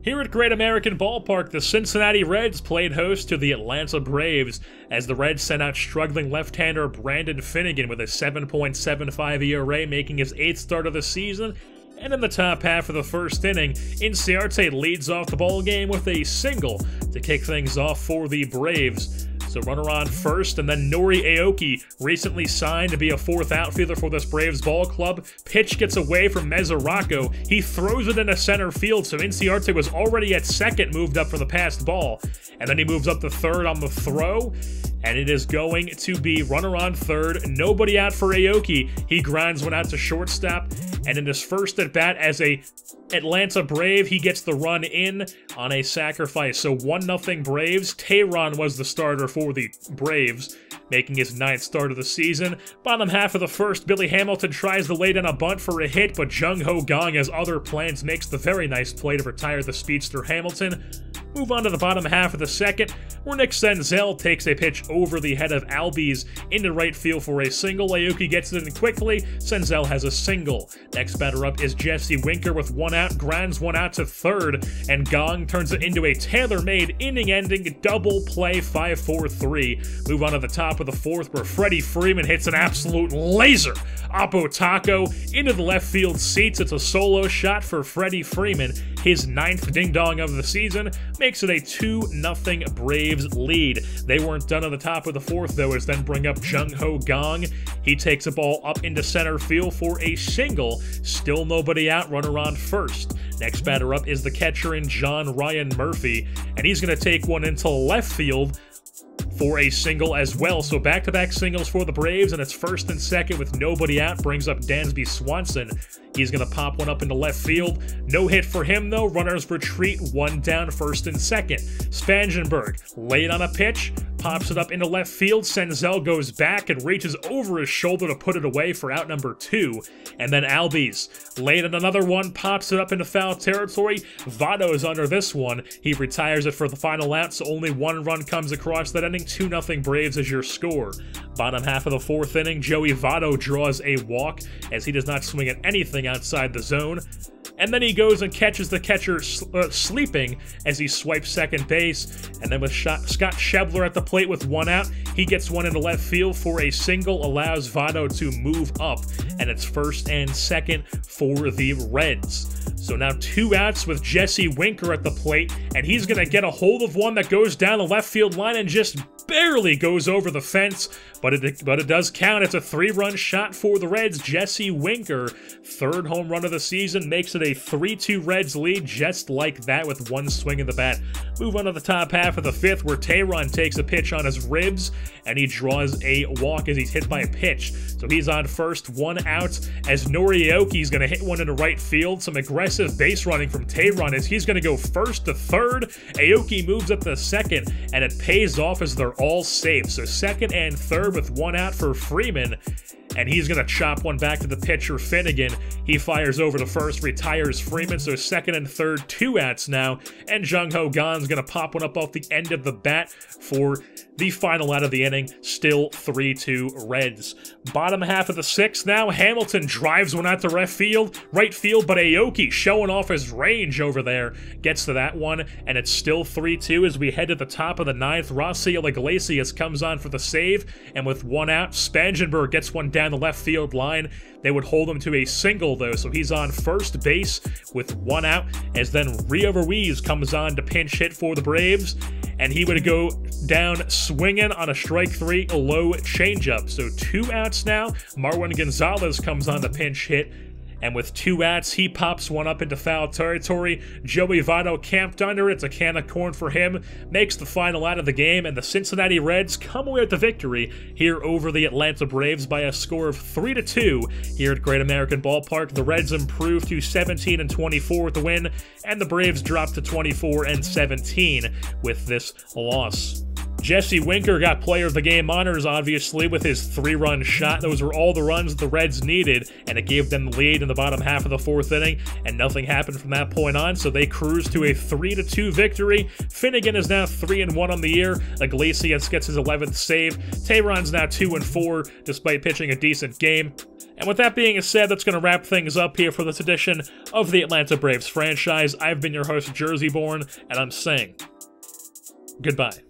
Here at Great American Ballpark, the Cincinnati Reds played host to the Atlanta Braves as the Reds sent out struggling left-hander Brandon Finnegan with a 7.75 ERA, making his 8th start of the season. And in the top half of the first inning, Inciarte leads off the ball game with a single to kick things off for the Braves. So runner on first, and then Nori Aoki, recently signed to be a 4th outfielder for this Braves ball club. Pitch gets away from Mesoraco. He throws it into center field, so Inciarte was already at 2nd, moved up for the passed ball. And then he moves up to 3rd on the throw, and it is going to be runner on 3rd, nobody out for Aoki. He grinds one out to shortstop, and in his first at-bat as a Atlanta Brave, he gets the run in on a sacrifice. So 1-0 Braves. Tehran was the starter for the Braves, making his 9th start of the season. Bottom half of the first, Billy Hamilton tries to lay down a bunt for a hit, but Jung Ho Gong has other plans, makes the very nice play to retire the speedster Hamilton. Move on to the bottom half of the second, where Nick Senzel takes a pitch over the head of Albies into right field for a single. Aoki gets it in quickly. Senzel has a single. Next batter up is Jesse Winker with 1 out, grinds 1 out to 3rd, and Gong turns it into a tailor-made inning-ending double play 5-4-3. Move on to the top of the 4th, where Freddie Freeman hits an absolute laser. Oppo Taco into the left field seats. It's a solo shot for Freddie Freeman, his 9th ding-dong of the season. Makes it a 2-0 Braves lead. They weren't done on the top of the 4th, though, as then bring up Jung Ho Gong. He takes the ball up into center field for a single. Still nobody out, runner on first. Next batter up is the catcher in John Ryan Murphy, and he's going to take one into left field for a single as well. So back-to-back singles for the Braves, and it's 1st and 2nd with nobody out. Brings up Dansby Swanson. He's going to pop one up into left field. No hit for him, though. Runners retreat, 1 down, 1st and 2nd. Spangenberg laid on a pitch, pops it up into left field. Senzel goes back and reaches over his shoulder to put it away for out number 2. And then Albies laid on another one, pops it up into foul territory. Votto is under this one. He retires it for the final out, so only 1 run comes across that inning. 2-0 Braves is your score. Bottom half of the 4th inning, Joey Votto draws a walk as he does not swing at anything outside the zone. And then he goes and catches the catcher sleeping as he swipes second base. And then with Scott Schebler at the plate with 1 out, he gets one into left field for a single, allows Votto to move up. And it's 1st and 2nd for the Reds. So now 2 outs with Jesse Winker at the plate, and he's going to get a hold of one that goes down the left field line and just barely goes over the fence, but it does count. It's a 3-run shot for the Reds. Jesse Winker, 3rd home run of the season, makes it a 3-2 Reds lead just like that with 1 swing of the bat. Move on to the top half of the 5th, where Tehran takes a pitch on his ribs, and he draws a walk as he's hit by a pitch. So he's on first, 1 out, as Nori Aoki's going to hit one into right field. Some aggressive base running from Tehran as he's going to go 1st to 3rd. Aoki moves up to 2nd, and it pays off as they're all safe. So 2nd and 3rd with 1 out for Freeman, and he's going to chop one back to the pitcher, Finnegan. He fires over to first, retires Freeman, so 2nd and 3rd, 2 outs now, and Jung Ho Gong's going to pop one up off the end of the bat for the final out of the inning. Still 3-2 Reds. Bottom half of the 6th now, Hamilton drives one out to right field, but Aoki showing off his range over there gets to that one, and it's still 3-2 as we head to the top of the 9th. Raciel Iglesias comes on for the save, and with 1 out, Spangenberg gets one down the left field line. They would hold him to a single, though, so he's on first base with 1 out, as then Rio Ruiz comes on to pinch hit for the Braves, and he would go down swinging on a strike 3, a low changeup. So 2 outs now. Marwin Gonzalez comes on to pinch hit, and with 2 outs, he pops one up into foul territory. Joey Votto camped under. It's a can of corn for him. Makes the final out of the game, and the Cincinnati Reds come away with the victory here over the Atlanta Braves by a score of 3-2 here at Great American Ballpark. The Reds improve to 17-24 with the win, and the Braves drop to 24-17 with this loss. Jesse Winker got player of the game honors, obviously, with his 3-run shot. Those were all the runs the Reds needed, and it gave them the lead in the bottom half of the 4th inning, and nothing happened from that point on, so they cruised to a 3-2 victory. Finnegan is now 3-1 on the year. Iglesias gets his 11th save. Tehran's now 2-4, despite pitching a decent game. And with that being said, that's going to wrap things up here for this edition of the Atlanta Braves franchise. I've been your host, Jerseyborn, and I'm saying goodbye.